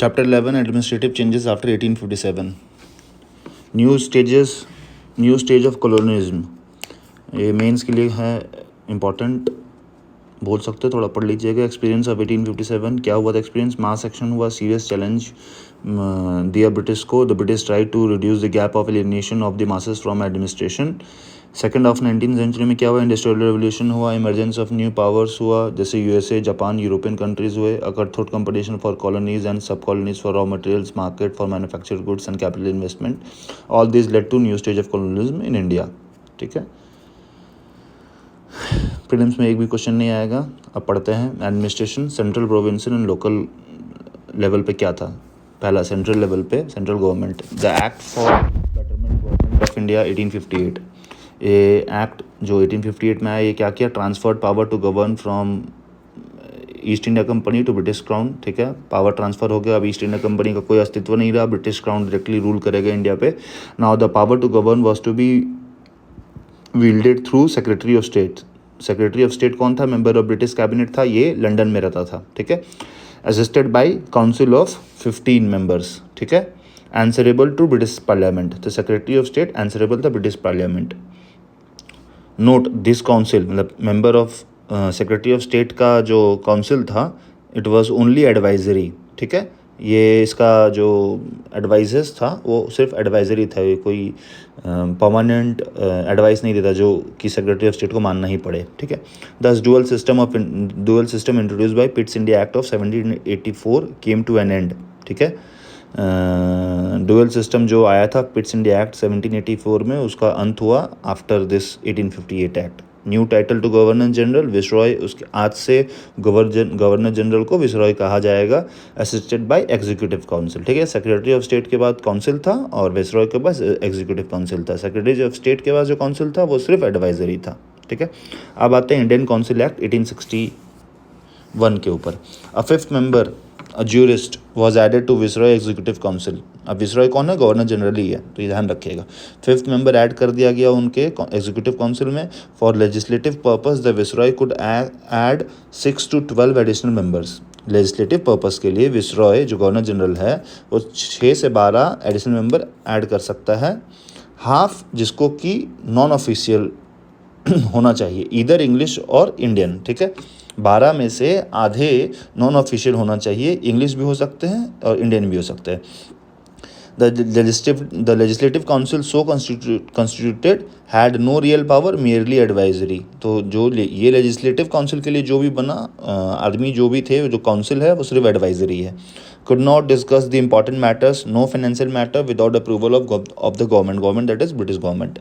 Chapter 11 Administrative Changes after 1857. New stage of colonialism. ये mains के लिए है इम्पॉर्टेंट, बोल सकते हो, थोड़ा पढ़ लीजिएगा. Experience of 1857. क्या हुआ था एक्सपीरियंस? मास एक्शन हुआ, सीरियस चैलेंज दिया ब्रिटिश को. The British try to reduce the gap of alienation of the masses from administration. Second of 19th century में क्या हुआ? इंडस्ट्रियल रेवोल्यूशन हुआ, इमरजेंस ऑफ न्यू पावर्स हुआ, जैसे यूएसए, जापान, यूरोपियन कंट्रीज हुए. Cutthroat competition for colonies and सब colonies for raw materials, market for manufactured goods and capital investment. All this led to new stage of colonialism in India. ठीक है, prelims में एक भी question नहीं आएगा. अब पढ़ते हैं. Administration, central, provincial and local level पे क्या था? पहला सेंट्रल लेवल पे central government. The act for betterment government of India 1858. ये एक्ट जो 1858 में आया, ये क्या किया? Transferred power to govern from East India Company to British crown. ठीक है, पावर ट्रांसफर हो गया. अब ईस्ट इंडिया कंपनी का कोई अस्तित्व नहीं रहा, ब्रिटिश क्राउन डायरेक्टली रूल करेगा इंडिया पे. Now the power to govern was to be wielded through secretary of state. Secretary of state कौन था? मेंबर ऑफ ब्रिटिश कैबिनेट था, ये लंदन में रहता था. ठीक है, assisted by council of 15 members. ठीक है, आंसरेबल टू ब्रिटिश पार्लियामेंट. तो सेक्रेटरी ऑफ स्टेट आंसरेबल था British parliament. Note this council, मतलब member of secretary of state का जो काउंसिल था, इट वाज ओनली एडवाइजरी. ठीक है, ये इसका जो एडवाइजर्स था वो सिर्फ एडवाइजरी था, ये कोई परमानेंट एडवाइस नहीं देता जो कि सेक्रेटरी ऑफ स्टेट को मानना ही पड़े. ठीक है, this dual system introduced by Pitt's India Act of 1784 came to an end. ठीक है, डुअल सिस्टम जो आया था पिट्स इंडिया एक्ट 1784 में, उसका अंत हुआ after this 1858 act. New title to governor general viceroy. उसके आज से गवर्नर जनरल को विसरॉय कहा जाएगा, असिस्टेड बाय एग्जीक्यूटिव काउंसिल. ठीक है, सेक्रेटरी ऑफ स्टेट के बाद काउंसिल था और विसरॉय के पास एग्जीक्यूटिव काउंसिल था. सेक्रेटरी ऑफ स्टेट के पास जो काउंसिल था वो सिर्फ एडवाइजरी था. ठीक है, अब आते हैं इंडियन काउंसिल एक्ट 1861 के ऊपर. A fifth member, a jurist was added to viceroy executive council. अब विसरॉय कौन है? गवर्नर जनरल ही है, तो ये ध्यान रखिएगा. फिफ्थ मेंबर ऐड कर दिया गया उनके एग्जीक्यूटिव काउंसिल में. For legislative purpose the viceroy could add 6 to 12 additional members. Legislative purpose के लिए विसरॉय जो गवर्नर जनरल है वो 6 से 12 एडिशनल मेंबर ऐड कर सकता है. हाफ जिसको कि नॉन ऑफिशियल होना चाहिए, इधर इंग्लिश और इंडियन. ठीक है, 12 में से आधे नॉन ऑफिशियल होना चाहिए, इंग्लिश भी हो सकते हैं और इंडियन भी हो सकते हैं. The legislative council so constituted had no real power, merely advisory. तो जो ये लेजिस्लेटिव काउंसिल के लिए जो भी बना आदमी जो भी थे, जो काउंसिल है वो सिर्फ एडवाइजरी है. Could not discuss the important matters, no financial matter without approval of the government that is British government.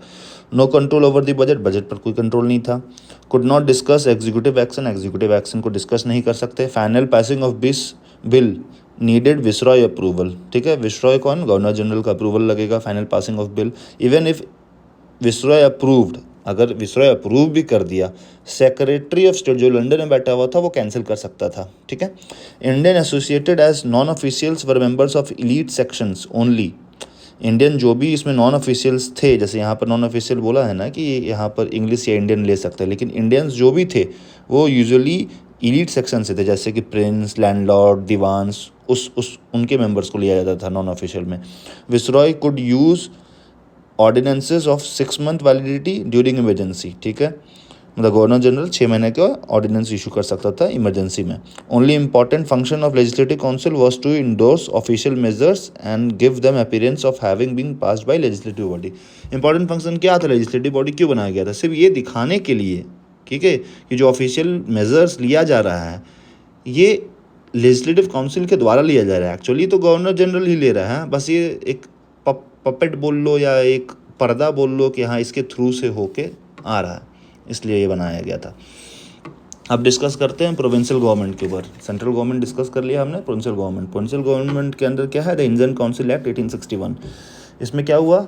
No control over the budget, budget पर कोई कंट्रोल नहीं था. Could not discuss executive action को discuss नहीं कर सकते. Final passing of this bill needed viceroy approval. ठीक है, विसरॉय कौन? गवर्नर जनरल का अप्रूवल लगेगा final passing of bill. Even if viceroy approved, अगर विसरॉय अप्रूव भी कर दिया, सेक्रेटरी ऑफ स्टेट जो लंदन में बैठा हुआ था वो कैंसिल कर सकता था. ठीक है, Indian associated as non officials were members of elite sections only. Indian जो भी इसमें नॉन ऑफिशियल्स थे, जैसे यहाँ पर नॉन ऑफिशियल बोला है ना कि यहाँ पर इंग्लिश या इंडियन ले सकते हैं, लेकिन इंडियंस जो भी थे वो यूजुअली इलीट सेक्शन से थे, जैसे कि प्रिंस, लैंडलॉर्ड, दीवान्स, उस उनके मेंबर्स को लिया जाता था नॉन ऑफिशियल में. Viceroy could use ordinances of 6 month validity during emergency. ठीक है, मतलब गवर्नर जनरल 6 महीने का ऑर्डिनेंस इशू कर सकता था इमरजेंसी में. Only important function of legislative council was to endorse official measures and give them appearance of having been passed by legislative body. Important function क्या था? लेजिस्लेटिव बॉडी क्यों बनाया गया था? सिर्फ ये दिखाने के लिए, ठीक है, कि जो ऑफिशियल मेजर्स लिया जा रहा है ये लेजिस्लेटिव काउंसिल के द्वारा लिया जा रहा है. एक्चुअली तो गवर्नर जनरल ही ले रहा है, बस ये एक पपेट बोल लो या एक पर्दा बोल लो कि हाँ इसके थ्रू से होके आ रहा है, इसलिए ये बनाया गया था. अब डिस्कस करते हैं प्रोविंशियल गवर्नमेंट के ऊपर. सेंट्रल गवर्नमेंट डिस्कस कर लिया हमने. प्रोविंशियल गवर्नमेंट के अंदर क्या है? The Indian Council Act 1861. इसमें क्या हुआ?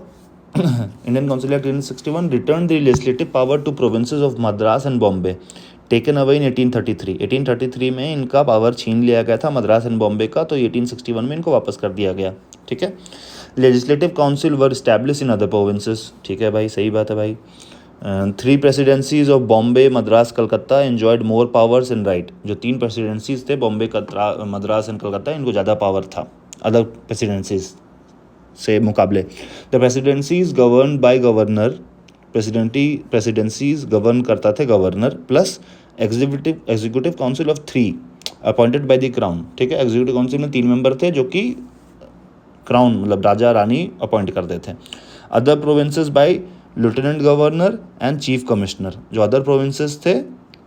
Indian Council Act 1861 return the legislative power to provinces of Madras and Bombay, taken away in 1833. 1833 में इनका पावर छीन लिया गया था मद्रास एंड बॉम्बे का, तो 1861 में इनको वापस कर दिया गया. ठीक है, legislative council were establish in other provinces. ठीक है भाई, सही बात है भाई. 3 presidencies of Bombay, Madras, Calcutta enjoyed more powers and right. जो 3 प्रेसिडेंसीज थे, बॉम्बे, मद्रास एंड कलकत्ता, इनको ज़्यादा पावर था. अदर प्रेसिडेंसीज से मुकाबले। The presidencies govern by governor, presidencies govern करता थे governor plus executive council of 3 appointed by the crown. ठीक है, एग्जीक्यूटिव काउंसिल में 3 मेंबर थे जो कि क्राउन मतलब राजा रानी अपॉइंट करते थे। Other provinces by lieutenant governor and chief commissioner, जो अदर प्रोविंसेस थे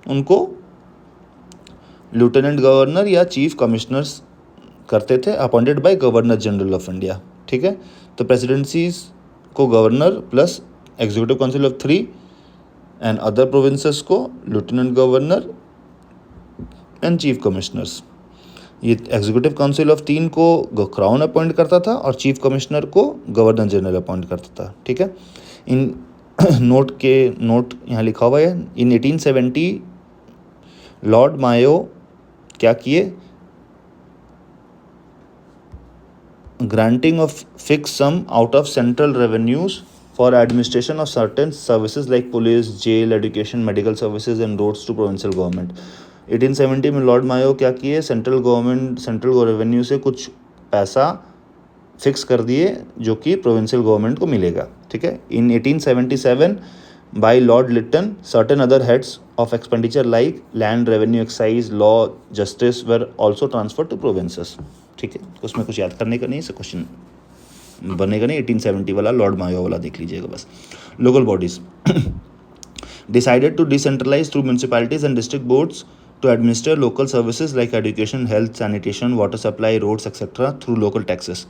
उनको लेफ्टिनेंट गवर्नर या चीफ कमिश्नर्स करते थे, appointed by governor general of India. ठीक है, तो प्रेसिडेंसीज को governor plus executive council of 3 and other provinces को lieutenant governor and chief commissioners. ये एग्जीक्यूटिव काउंसिल ऑफ 3 को क्राउन अपॉइंट करता था और चीफ कमिश्नर को गवर्नर जनरल अपॉइंट करता था। ठीक है, इन नोट यहाँ लिखा हुआ है, इन 1870 लॉर्ड मायो क्या किए, granting of fix sum out of central revenues for administration of certain services like police, jail, education, medical services and roads to provincial government. 1870 में लॉर्ड मायो क्या किए, सेंट्रल रेवेन्यू से कुछ पैसा फिक्स कर दिए जो कि प्रोविंशियल गवर्नमेंट को मिलेगा। ठीक है, in 1877 by Lord Lytton certain other heads of expenditure like land, revenue, excise, law, justice were also transfer to provinces. ठीक है, उसमें कुछ याद करने का नहीं, से क्वेश्चन बनेगा नहीं। 1870 वाला लॉर्ड मायो वाला देख लीजिएगा बस। Local bodies decided to decentralize through municipalities and district boards to administer local services like education, health, sanitation, water supply, roads, etc. through local taxes.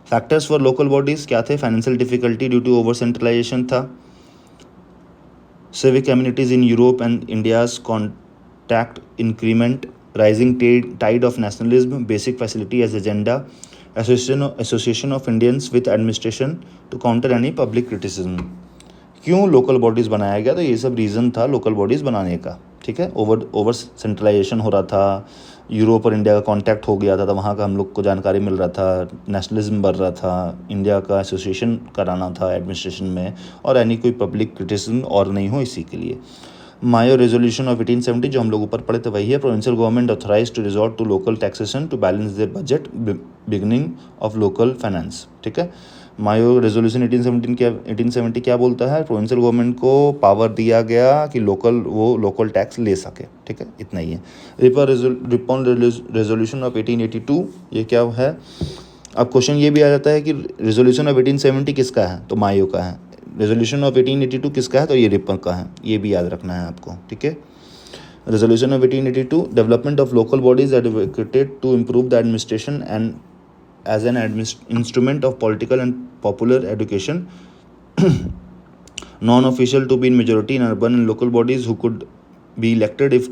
Factors for local bodies क्या थे, financial difficulty due to over centralisation था, civic communities in Europe and India's contact increment, rising tide of nationalism, basic facility as agenda, association of Indians with administration to counter any public criticism। क्यों local bodies बनाया गया, तो ये सब reason था local bodies बनाने का। ठीक है, ओवर सेंट्रलाइजेशन हो रहा था, यूरोप और इंडिया का कांटेक्ट हो गया था, तो वहाँ का हम लोग को जानकारी मिल रहा था, नेशनलिज्म बढ़ रहा था, इंडिया का एसोसिएशन कराना था एडमिनिस्ट्रेशन में, और यानी कोई पब्लिक क्रिटिसिज्म और नहीं हो, इसी के लिए। मायो रेजोल्यूशन ऑफ 1870 जो हम लोग ऊपर पढ़े थे वही है। Provincial government authorise to resort to local taxation to balance their budget, beginning of local finance. ठीक है, मायो रेजोल्यूशन 1870 क्या बोलता है, प्रोविंशियल गवर्नमेंट को पावर दिया गया कि वो लोकल टैक्स ले सके। ठीक है, इतना ही है। रिपॉन रेजोल्यूशन ऑफ 1882 ये क्या है। अब क्वेश्चन ये भी आ जाता है कि रेजोल्यूशन ऑफ 1870 किसका है, तो मायो का है। रेजोल्यूशन ऑफ 1882 किसका है, तो ये रिपन का है, ये भी याद रखना है आपको। ठीक है, resolution of 1882, development of local bodies advocated to improve the administration and as an instrument of political and popular education, non-official to be in majority in urban and local bodies who could be elected if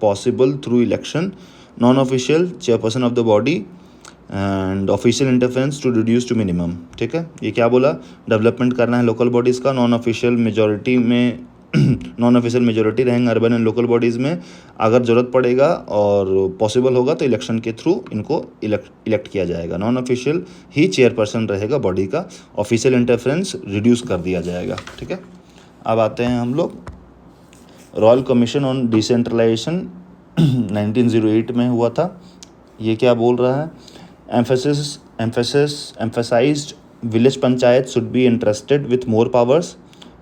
possible through election, non-official chairperson of the body and official interference to reduce to minimum। ठीक है, ये क्या बोला, development करना है local bodies का, non official majority रहेंगे urban and local bodies में, अगर ज़रूरत पड़ेगा और पॉसिबल होगा तो इलेक्शन के थ्रू इनको इलेक्ट किया जाएगा। नॉन ऑफिशियल ही चेयरपर्सन रहेगा बॉडी का, ऑफिशियल इंटरफेरेंस रिड्यूस कर दिया जाएगा। ठीक है, अब आते हैं हम लोग रॉयल कमीशन ऑन डिसेंट्रलाइजेशन 1908 में हुआ था। ये क्या बोल रहा है, emphasised village panchayat should be interested with more powers.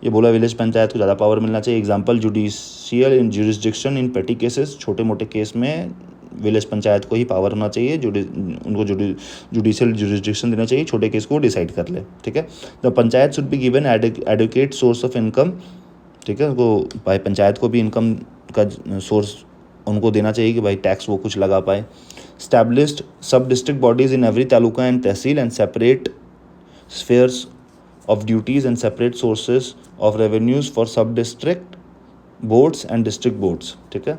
ये बोला विलेज पंचायत को ज़्यादा पावर मिलना चाहिए। एग्जाम्पल, जुडिशियल इन जुरिस्डिक्शन इन पेटी केसेस, छोटे मोटे केस में विलेज पंचायत को ही पावर होना चाहिए, उनको जुडिशियल जुरिस्डिक्शन देना चाहिए, छोटे केस को डिसाइड कर ले। ठीक है, the panchayat should be given adequate source of income. ठीक है, वो भाई पंचायत को भी इनकम का सोर्स उनको देना चाहिए कि भाई टैक्स वो कुछ लगा पाए। स्टैब्लिश्ड सब district bodies in every taluka and tehsil and separate spheres of duties and separate sources of revenues for sub district boards and district boards। ठीक है,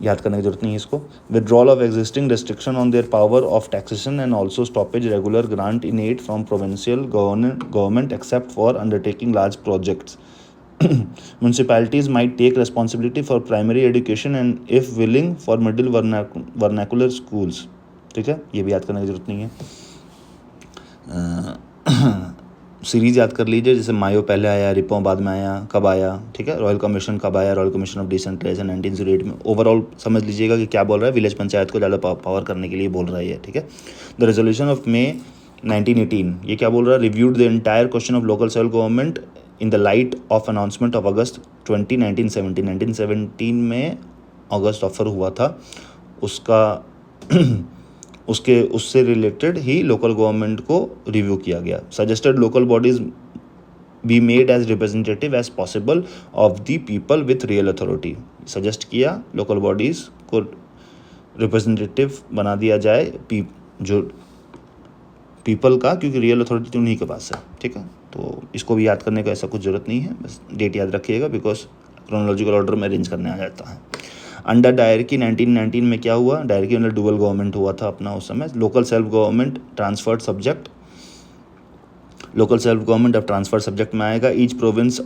याद करने की जरूरत नहीं है इसको। withdrawal of existing restriction on their power of taxation and also stoppage regular grant in aid from provincial government except for undertaking large projects। municipalities might take responsibility for primary education and if willing for middle vernacular schools। ठीक है, ये भी याद करने की जरूरत नहीं है। सीरीज़ याद कर लीजिए, जैसे मायो पहले आया, रिपो बाद में आया, कब आया, ठीक है, रॉयल कमीशन कब आया, रॉयल कमीशन ऑफ डिसेंट्रलाइजेशन 1908 में। ओवरऑल समझ लीजिएगा कि क्या बोल रहा है, विलेज पंचायत को ज़्यादा पावर करने के लिए बोल रहा है ये, ठीक है। द रेजोल्यूशन ऑफ मे 1918 ये क्या बोल रहा है, reviewed the entire question of local self government in the light of announcement of August 20 1917 में अगस्त ऑफर हुआ था उसका उससे रिलेटेड ही लोकल गवर्नमेंट को रिव्यू किया गया। Suggested local bodies be made as representative as possible of the people with real authority. Suggest किया लोकल बॉडीज़ को रिप्रेजेंटेटिव बना दिया जाए जो पीपल का, क्योंकि रियल अथॉरिटी तो उन्हीं के पास है, ठीक है। तो इसको भी याद करने का ऐसा कुछ ज़रूरत नहीं है, बस डेट याद रखिएगा बिकॉज क्रोनोलॉजिकल ऑर्डर में अरेंज करने आ जाता है। अंडर डायरकी 1919 में क्या हुआ, डायरकी अंडर डुअल गवर्नमेंट हुआ था अपना उस समय। Local self government transferred subject, local self government अब ट्रांसफर सब्जेक्ट में आएगा। Each province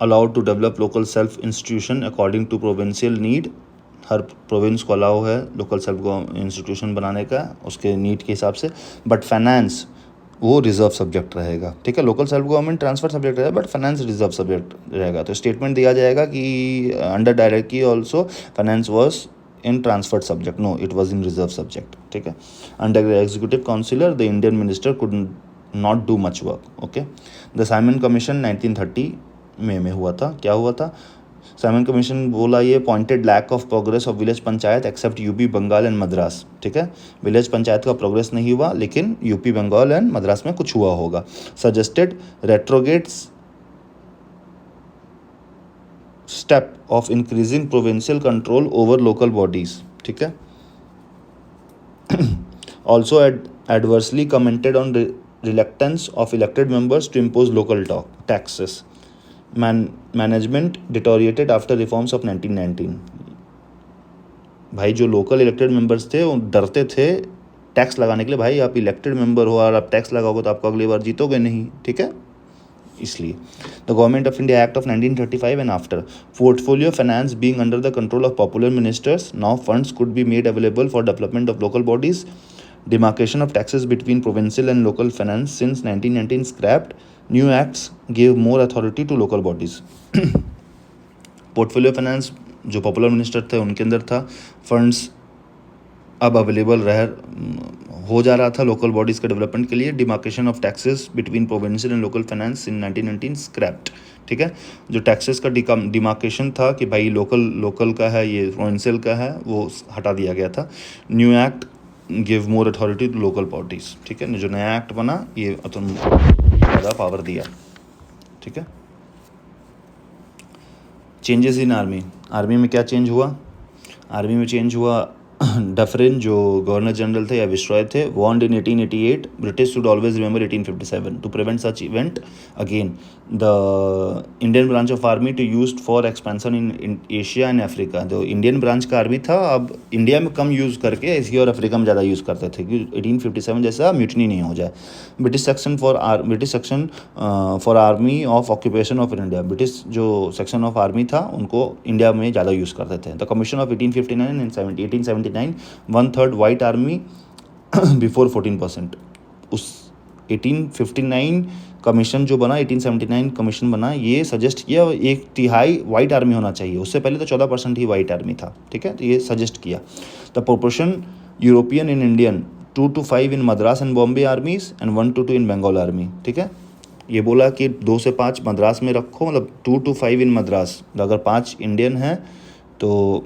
allowed to develop local self institution according to provincial need. हर प्रोविंस को अलाउ है लोकल सेल्फ इंस्टीट्यूशन बनाने का उसके नीड के हिसाब से, बट फाइनेंस वो रिजर्व सब्जेक्ट रहेगा, ठीक है। Local self government transfer subject रहेगा बट फाइनेंस रिजर्व सब्जेक्ट रहेगा। तो स्टेटमेंट दिया जाएगा कि under directly also finance was in transferred subject, no it was in reserve subject, ठीक है। Under executive councillor the Indian minister could not do much work, okay. The Simon Commission 1930 में हुआ था। क्या हुआ था, साइमन कमीशन बोला ये pointed lack of progress of village panchayat except UP, Bengal and Madras, ठीक है। विलेज पंचायत का प्रोग्रेस नहीं हुआ लेकिन यूपी, बंगाल एंड मद्रास में कुछ हुआ होगा। Suggested retrograde step of increasing provincial control over local bodies, ठीक है। Also adversely commented on reluctance of elected members to impose local taxes. Management deteriorated after reforms of 1919। भाई जो लोकल इलेक्टेड मेंबर्स थे वो डरते थे टैक्स लगाने के लिए। भाई आप इलेक्टेड मेंबर हो और आप टैक्स लगाओगे तो आपको अगली बार जीतोगे नहीं, ठीक है, इसलिए। The government of India Act of 1935 and after, portfolio finance being under the control of popular ministers, now funds could be made available for development of local bodies. Demarcation of taxes between provincial and local finance since 1919 scrapped. New acts gave more authority to local bodies. Portfolio finance जो popular minister थे उनके अंदर था, funds अब available हो जा रहा था लोकल बॉडीज़ के डेवलपमेंट के लिए। Demarcation of taxes between provincial and local finance in 1919 scraped, ठीक है। जो टैक्सेस का डिमार्केशन था कि भाई लोकल का है, ये प्रोविंशियल का है, वो हटा दिया गया था। New act give more authority to local bodies, ठीक है। जो नया एक्ट बना ये ज़्यादा पावर दिया, ठीक है। चेंजेस इन आर्मी में क्या चेंज हुआ, आर्मी में चेंज हुआ। डफरिन जो गवर्नर जनरल थे या विस्रॉय थे, warned in 1888 British should always remember 1857 to prevent such event again. The Indian branch of army to used for expansion in Asia and Africa. जो Indian branch का army था अब India में कम use करके एशिया और Africa में ज़्यादा यूज़ करते थे कि 1857 जैसा म्यूटनी नहीं हो जाए। British section for army of occupation of India, British जो सेक्शन ऑफ आर्मी था उनको इंडिया में ज़्यादा यूज़ करते थे। The commission of 1859 and 1879 1/3 white army before 14%। उस 1859 कमीशन जो बना, 1879 कमीशन बना, ये सजेस्ट किया 1/3 वाइट आर्मी होना चाहिए। उससे पहले तो 14% ही वाइट आर्मी था, ठीक है। तो ये सजेस्ट किया। The proportion European in Indian 2 to 5 in Madras and Bombay armies and 1 to 2 in Bengal army, ठीक है। ये बोला कि 2 से 5 मद्रास में रखो, मतलब 2 to 5 इन मद्रास। अगर 5 इंडियन हैं तो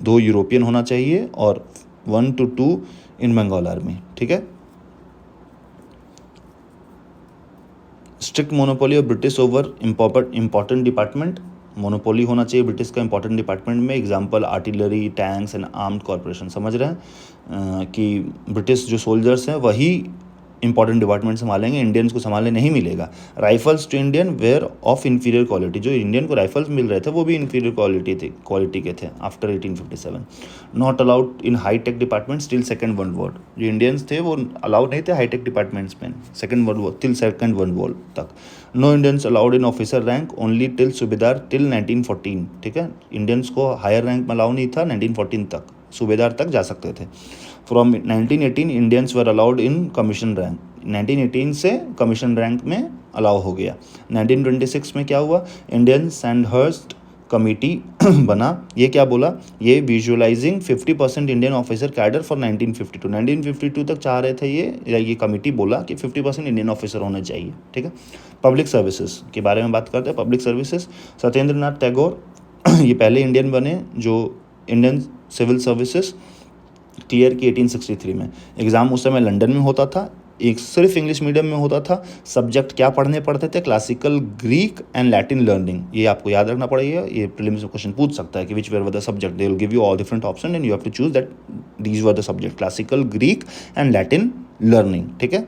2 यूरोपियन होना चाहिए और 1 to 2 इन बंगाल आर्मी, ठीक है। Strict monopoly of British over important department, monopoly होना चाहिए ब्रिटिश का इंपॉर्टेंट डिपार्टमेंट में। Example artillery, tanks and armed corporation. समझ रहे हैं कि ब्रिटिश जो सोल्जर्स हैं वही इंपॉर्टेंट डिपार्टमेंट संभालेंगे, इंडियंस को संभालने नहीं मिलेगा। Rifles to Indian were of inferior quality, जो इंडियन को राइफल्स मिल रहे थे वो भी इन्फीरियर क्वालिटी के थे after 1857। Not allowed in high tech departments till second world war, जो इंडियंस थे वो अलाउड नहीं थे हाई टेक डिपार्टमेंट्स में सेकेंड वर्ल्ड वॉर तक। No Indians allowed in officer rank only till subedar till 1914, ठीक है। इंडियंस को हायर रैंक में अलाउ नहीं था, 1914 तक सूबेदार तक जा सकते थे। From 1918 Indians were allowed in commission rank, 1918 से कमीशन रैंक में अलाउ हो गया। 1926 में क्या हुआ, इंडियन सैंडहर्स्ट कमेटी बना। ये क्या बोला, ये visualising 50% Indian officer cadre for 1952। 1952 तक चाह रहे थे ये कमेटी बोला कि 50% इंडियन ऑफिसर होने चाहिए, ठीक है। पब्लिक सर्विसेज के बारे में बात करते हैं। पब्लिक सर्विसेज, सत्येंद्र नाथ टैगोर ये पहले इंडियन बने जो इंडियन सिविल सर्विसेज क्लियर की 1863 में। एग्ज़ाम उस समय लंदन में होता था, एक सिर्फ इंग्लिश मीडियम में होता था। सब्जेक्ट क्या पढ़ने पड़ते थे, classical, Greek and Latin learning. ये आपको याद रखना पड़ेगा, ये प्रीलिम्स में क्वेश्चन पूछ सकता है कि which where were the subject, they will give you all different option and you have to choose that these were the subject, classical, Greek and Latin learning, ठीक है।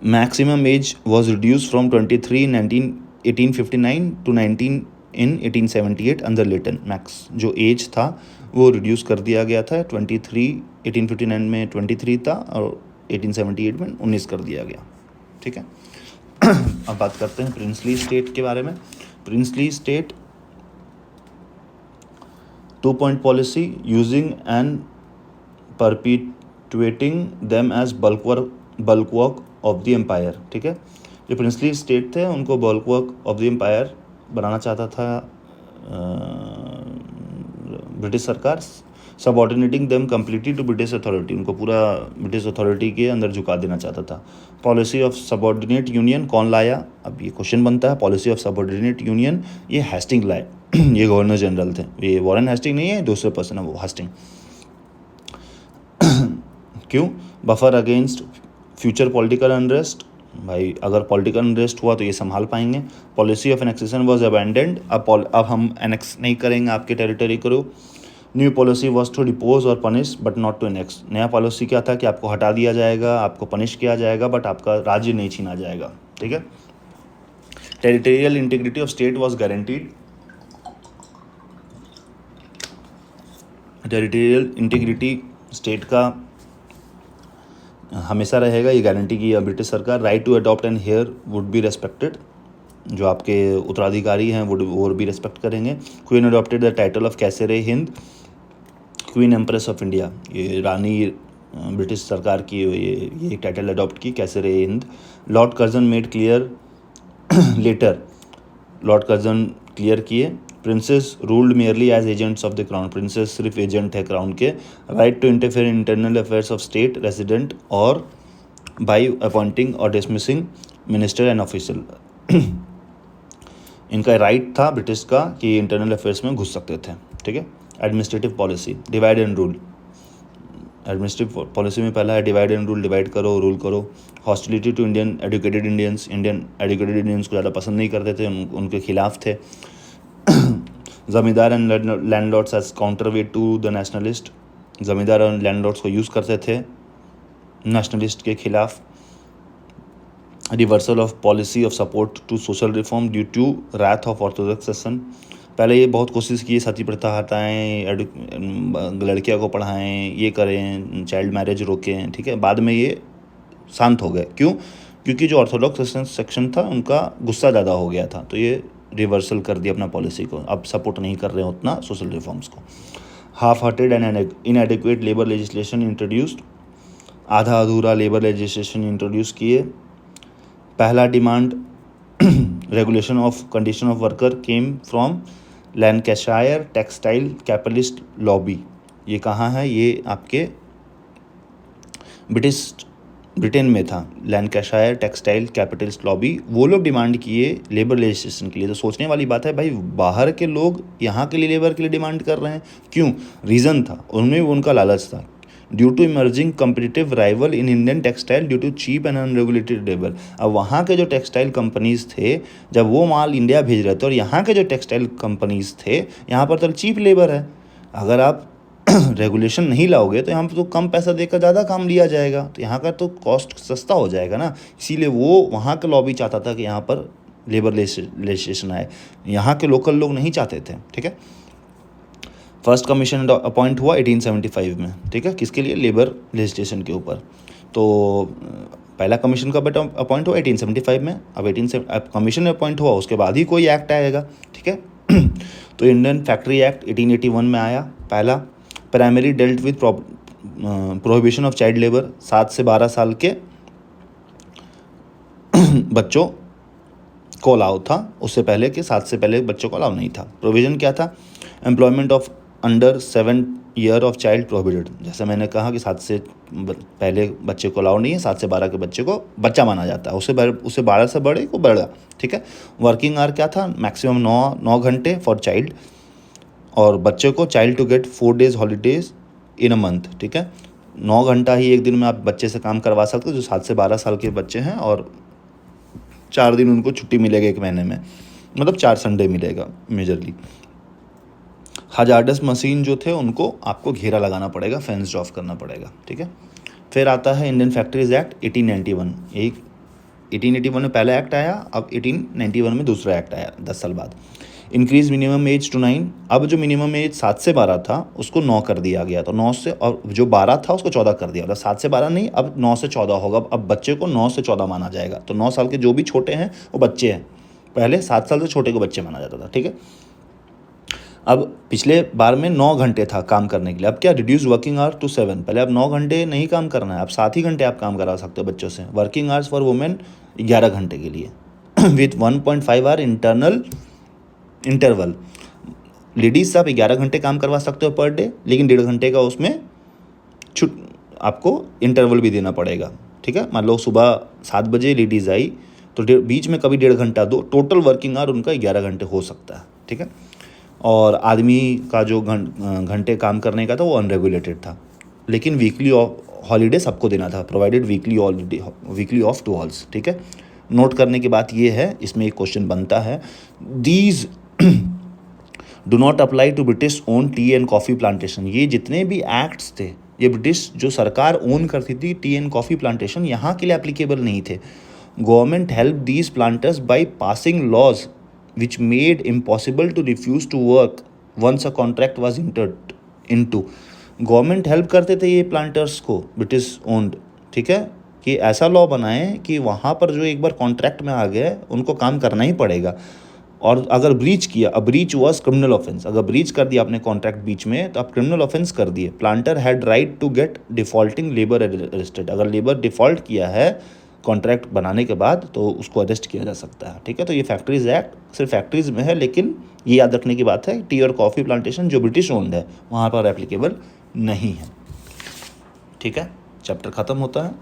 Maximum age was reduce from 23 in 1859 to 19 in 1878 under Lytton. Max जो age था वो reduce कर दिया गया था। 1859 में 23 था और 1878 में 19 कर दिया गया, ठीक है। अब बात करते हैं प्रिंसली स्टेट के बारे में। Princely state 2-point policy using and perpetuating them as bulwark of the empire, ठीक है। जो प्रिंसली स्टेट थे उनको बल्कवर्क ऑफ द एम्पायर बनाना चाहता था ब्रिटिश सरकार। Subordinating them completely to British authority, उनको पूरा ब्रिटिश अथॉरिटी के अंदर झुका देना चाहता था। पॉलिसी ऑफ सबऑर्डिनेट यूनियन कौन लाया, अब ये क्वेश्चन बनता है। पॉलिसी ऑफ सबऑर्डिनेट यूनियन ये हेस्टिंग लाए। ये गवर्नर जनरल थे, ये वॉरेन हेस्टिंग नहीं है, दूसरे पर्सन है वो हेस्टिंग। क्यों, buffer against future political unrest, भाई अगर पॉलिटिकल अनरेस्ट हुआ तो ये संभाल पाएंगे। Policy of annexation was abandoned, अब हम एनेक्स नहीं करेंगे आपके टेरिटरी को। New policy was to depose और punish but not to annex, नया पॉलिसी क्या था कि आपको हटा दिया जाएगा, आपको पनिश किया जाएगा बट आपका राज्य नहीं छीना जाएगा, ठीक है। Territorial integrity of state was guaranteed, territorial integrity state का हमेशा रहेगा, ये गारंटी की है ब्रिटिश सरकार। Right to adopt and heir would be respected, जो आपके उत्तराधिकारी हैं वो भी रेस्पेक्ट करेंगे। Queen adopted the title of कैसरे हिंद, क्वीन एम्प्रेस ऑफ इंडिया, ये रानी ब्रिटिश सरकार की ये टाइटल अडॉप्ट की, कैसरे हिंद। Lord Curzon made clear later, lord Curzon clear किए। Princess ruled merely as agents of the crown, princes सिर्फ एजेंट है क्राउन के। Right to interfere in internal affairs of state resident और बाई अपॉइंटिंग और dismissing minister and official, इनका right था British का कि इंटरनल अफेयर्स में घुस सकते थे, ठीक है। Administrative policy, divide and rule, administrative policy में पहला है डिवाइड एंड रूल, डिवाइड करो रूल करो। Hostility to Indian educated Indians, Indian educated Indians को ज़्यादा पसंद नहीं करते थे, उनके खिलाफ थे। Zamindar and landlords as counterweight to the nationalist, zamindar और लैंडलॉर्ड्स को यूज़ करते थे नेशनलिस्ट के खिलाफ। Reversal of policy of support to social reform due to wrath of orthodox section, पहले ये बहुत कोशिश की सती प्रथा हटाएं, लड़कियों को पढ़ाएं, ये करें, चाइल्ड मैरिज रोकें, ठीक है। बाद में ये शांत हो गए, क्यों, क्योंकि जो ऑर्थोडॉक्स सेक्शन था उनका गुस्सा ज़्यादा हो गया था, तो ये रिवर्सल कर दिया अपना पॉलिसी को, अब सपोर्ट नहीं कर रहे हैं उतना सोशल रिफॉर्म्स को। Half hearted and इनएडिक्वेट labour legislation introduced, आधा अधूरा लेबर लेजिस्लेशन इंट्रोड्यूस किए। पहला demand regulation of condition of worker came from Lancashire textile capitalist lobby, ये कहाँ है, ये आपके ब्रिटेन में था। लैंकाशायर टेक्सटाइल कैपिटलिस्ट लॉबी, वो लोग डिमांड किए लेबर लेजिस्लेशन के लिए। तो सोचने वाली बात है भाई, बाहर के लोग यहाँ के लिए लेबर के लिए डिमांड कर रहे हैं, क्यों, रीज़न था उनमें, उनका लालच था। Due to emerging competitive rival in Indian textile due to cheap and unregulated labour, अब वहाँ के जो टेक्सटाइल कंपनीज थे जब वो माल इंडिया भेज रहे थे और यहाँ के जो टेक्सटाइल कंपनीज थे यहाँ पर तो चीप लेबर है, अगर आप रेगुलेशन नहीं लाओगे तो यहाँ पर तो कम पैसा देकर ज़्यादा काम लिया जाएगा, तो यहाँ का तो कॉस्ट सस्ता हो जाएगा ना, इसीलिए वो वहाँ का लॉबी चाहता था कि यहाँ पर लेबर लेजिस्लेशन आए, यहाँ के लोकल लोग नहीं चाहते थे, ठीक है। फर्स्ट कमीशन अपॉइंट हुआ 1875 में, ठीक है, किसके लिए, लेबर लेजिस्लेशन के ऊपर। तो पहला कमीशन कब अपॉइंट हुआ 1875 में, अब कमीशन अपॉइंट हुआ उसके बाद ही कोई एक्ट आएगा, ठीक है। तो इंडियन फैक्ट्री एक्ट 1881 में आया पहला। Primary dealt with prohibition of child labour, 7 से 12 साल के बच्चों को अलाउ था, उससे पहले के 7 से पहले बच्चों को अलाउ नहीं था। प्रोविज़न क्या था? Employment of under 7 year of child prohibited, जैसे मैंने कहा कि 7 से पहले बच्चे को अलाउ नहीं है, 7 से 12 के बच्चे को बच्चा माना जाता है, उससे 12 से बड़े को बड़ा, ठीक है। वर्किंग आवर क्या था? मैक्सिमम 9 घंटे फॉर चाइल्ड, और बच्चे को child to get 4 days holidays in a month, ठीक है। 9 घंटा ही एक दिन में आप बच्चे से काम करवा सकते हो जो 7 से 12 साल के बच्चे हैं, और 4 दिन उनको छुट्टी मिलेगा एक महीने में, मतलब 4 संडे मिलेगा मेजरली। हजार्डस मशीन जो थे उनको आपको घेरा लगाना पड़ेगा, फेंस ऑफ करना पड़ेगा, ठीक है। फिर आता है इंडियन फैक्ट्रीज एक्ट 1891। यही 1881 में पहला एक्ट आया, अब 1891 में दूसरा एक्ट आया 10 साल बाद। इंक्रीज मिनिमम एज टू 9, अब जो मिनिमम एज 7 से 12 था उसको 9 कर दिया गया, तो 9 से, और जो 12 था उसको 14 कर दिया, मतलब 7 से 12 नहीं, अब 9 से 14 होगा। अब बच्चे को 9 से 14 माना जाएगा, तो 9 साल के जो भी छोटे हैं वो बच्चे हैं, पहले 7 साल से छोटे को बच्चे माना जाता था, ठीक है। अब पिछले बार में 9 घंटे था काम करने के लिए, अब क्या? Reduce working hour to 7। पहले अब 9 घंटे नहीं काम करना है, अब 7 ही घंटे आप काम करा सकते हो बच्चों से। वर्किंग आवर्स फॉर वुमेन 11 घंटे के लिए विथ 1.5 आवर इंटरवल। लेडीज से आप 11 घंटे काम करवा सकते हो पर डे, लेकिन 1.5 घंटे का उसमें आपको इंटरवल भी देना पड़ेगा, ठीक है। मान लो सुबह 7 बजे लेडीज़ आई तो बीच में कभी 1.5 घंटा दो, टोटल वर्किंग आवर उनका 11 घंटे हो सकता है, ठीक है। और आदमी का जो घंटे काम करने का था वो अनरेगुलेटेड था, लेकिन वीकली हॉलीडे सबको देना था, प्रोवाइडेड वीकली ऑफ टू ऑल्स, ठीक है। नोट करने की बात ये है, इसमें एक क्वेश्चन बनता है, these do not apply to British own tea and coffee plantation. ये जितने भी एक्ट्स थे, ये ब्रिटिश जो सरकार ओन करती थी टी एंड कॉफ़ी प्लांटेशन, यहाँ के लिए एप्लीकेबल नहीं थे। Government help these planters by passing laws which made impossible to refuse to work once a contract was entered into। Government help करते थे ये प्लांटर्स को, ब्रिटिश ओन्ड, ठीक है, कि ऐसा लॉ बनाए कि वहाँ पर जो एक बार कॉन्ट्रैक्ट में आ गए उनको काम करना ही पड़ेगा, और अगर ब्रीच किया, अब ब्रीच वॉज क्रिमिनल ऑफेंस, अगर ब्रीच कर दिया आपने कॉन्ट्रैक्ट बीच में तो आप क्रिमिनल ऑफेंस कर दिए। Planter had right to get defaulting labour arrested, अगर लेबर डिफॉल्ट किया है कॉन्ट्रैक्ट बनाने के बाद तो उसको अरेस्ट किया जा सकता है, ठीक है। तो ये फैक्ट्रीज एक्ट सिर्फ फैक्ट्रीज में है, लेकिन ये याद रखने की बात है, टी और कॉफ़ी प्लांटेशन जो ब्रिटिश ओन्ड है वहाँ पर एप्लीकेबल नहीं है, ठीक है। चैप्टर ख़त्म होता है।